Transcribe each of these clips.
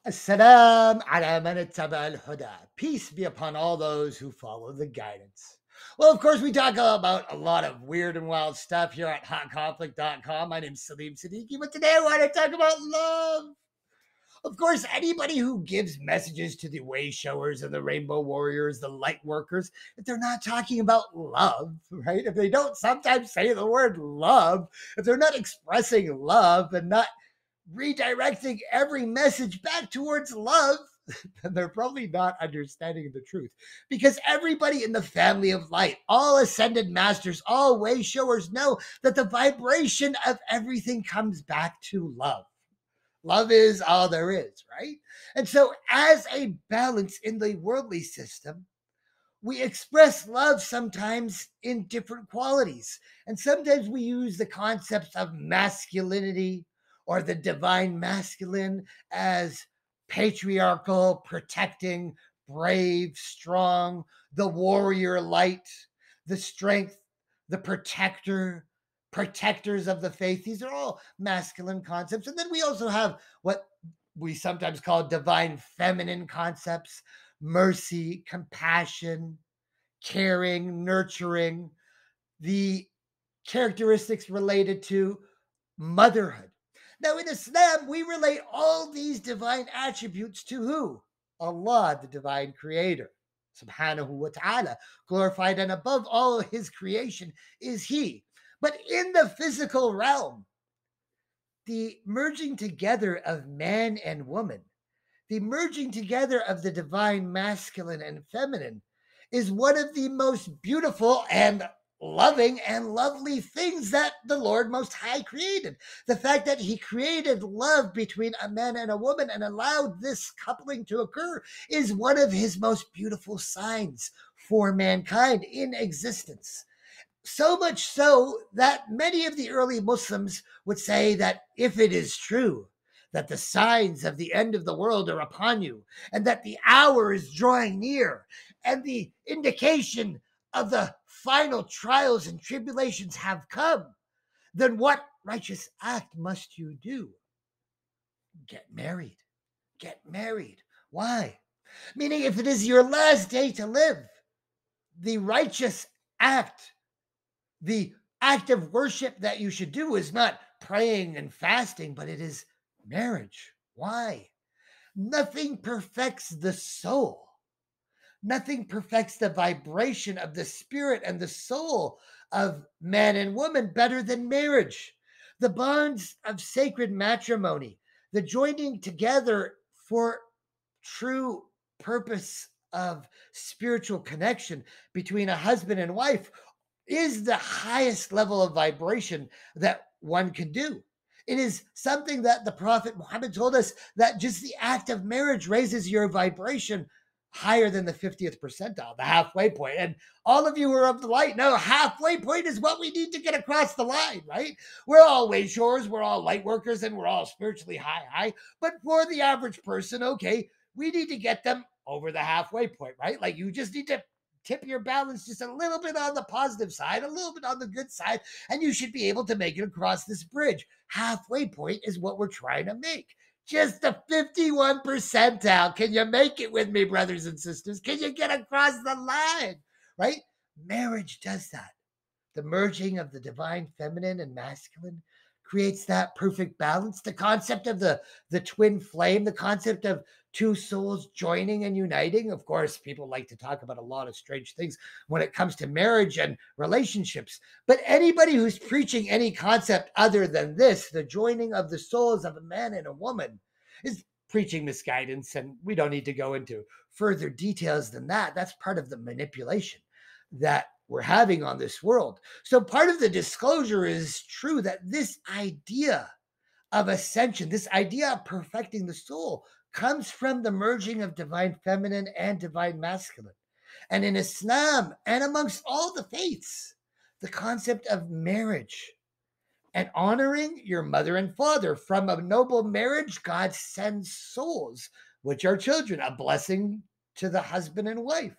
Assalam ala man ittaba al-huda. Peace be upon all those who follow the guidance. Well, of course, we talk about a lot of weird and wild stuff here at hotconflict.com. My name's Salim Siddiqui, but today I want to talk about love. Of course, anybody who gives messages to the way showers and the rainbow warriors, the light workers, if they're not talking about love, right? If they don't sometimes say the word love, if they're not expressing love and not redirecting every message back towards love, then they're probably not understanding the truth. Because everybody in the family of light, all ascended masters, all way showers know that the vibration of everything comes back to love. Love is all there is, right? And so, as a balance in the worldly system, we express love sometimes in different qualities. And sometimes we use the concepts of masculinity or the divine masculine as patriarchal, protecting, brave, strong, the warrior light, the strength, the protector, protectors of the faith. These are all masculine concepts. And then we also have what we sometimes call divine feminine concepts: mercy, compassion, caring, nurturing, the characteristics related to motherhood. Now, in Islam, we relate all these divine attributes to who? Allah, the divine creator, subhanahu wa ta'ala, glorified and above all his creation is he. But in the physical realm, the merging together of man and woman, the merging together of the divine masculine and feminine is one of the most beautiful and loving and lovely things that the Lord Most High created. The fact that he created love between a man and a woman and allowed this coupling to occur is one of his most beautiful signs for mankind in existence. So much so that many of the early Muslims would say that if it is true that the signs of the end of the world are upon you, and that the hour is drawing near, and the indication of the final trials and tribulations have come, then what righteous act must you do? Get married. Get married. Why? Meaning, if it is your last day to live, the righteous act, the act of worship that you should do is not praying and fasting, but it is marriage. Why? Nothing perfects the soul. Nothing perfects the vibration of the spirit and the soul of man and woman better than marriage. The bonds of sacred matrimony, the joining together for true purpose of spiritual connection between a husband and wife, is the highest level of vibration that one can do. It is something that the Prophet Muhammad told us, that just the act of marriage raises your vibration higher than the 50th percentile, the halfway point. And all of you who are of the light know halfway point is what we need to get across the line, right? We're all way shores, we're all light workers, and we're all spiritually high. But for the average person, okay, we need to get them over the halfway point, right? Like, you just need to tip your balance just a little bit on the positive side, a little bit on the good side, and you should be able to make it across this bridge. Halfway point is what we're trying to make. Just the 51 percentile. Can you make it with me, brothers and sisters? Can you get across the line, right? Marriage does that. The merging of the divine feminine and masculine creates that perfect balance. The concept of the twin flame, the concept of two souls joining and uniting. Of course, people like to talk about a lot of strange things when it comes to marriage and relationships. But anybody who's preaching any concept other than this, the joining of the souls of a man and a woman, is preaching misguidance. And we don't need to go into further details than that. That's part of the manipulation that we're having on this world. So part of the disclosure is true, that this idea of ascension, this idea of perfecting the soul, comes from the merging of divine feminine and divine masculine. And in Islam and amongst all the faiths, the concept of marriage and honoring your mother and father. From a noble marriage, God sends souls, which are children, a blessing to the husband and wife.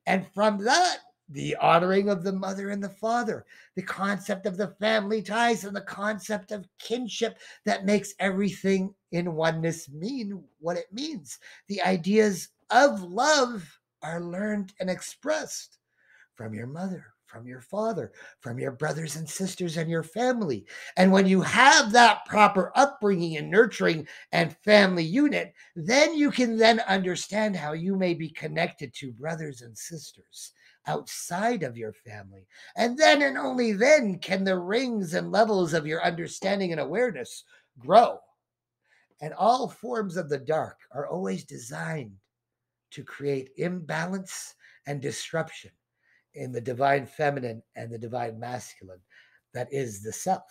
And from that, the honoring of the mother and the father, the concept of the family ties, and the concept of kinship that makes everything in oneness mean what it means. The ideas of love are learned and expressed from your mother, from your father, from your brothers and sisters and your family. And when you have that proper upbringing and nurturing and family unit, then you can then understand how you may be connected to brothers and sisters outside of your family. And then and only then can the rings and levels of your understanding and awareness grow. And all forms of the dark are always designed to create imbalance and disruption in the divine feminine and the divine masculine that is the self.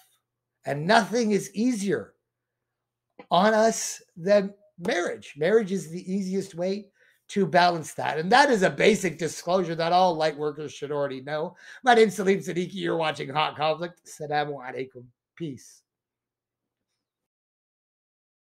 And nothing is easier on us than marriage. Marriage is the easiest way to balance that. And that is a basic disclosure that all light workers should already know. My name's Salim Siddiqui. You're watching Hot Conflict. Assalamu alaikum. Peace.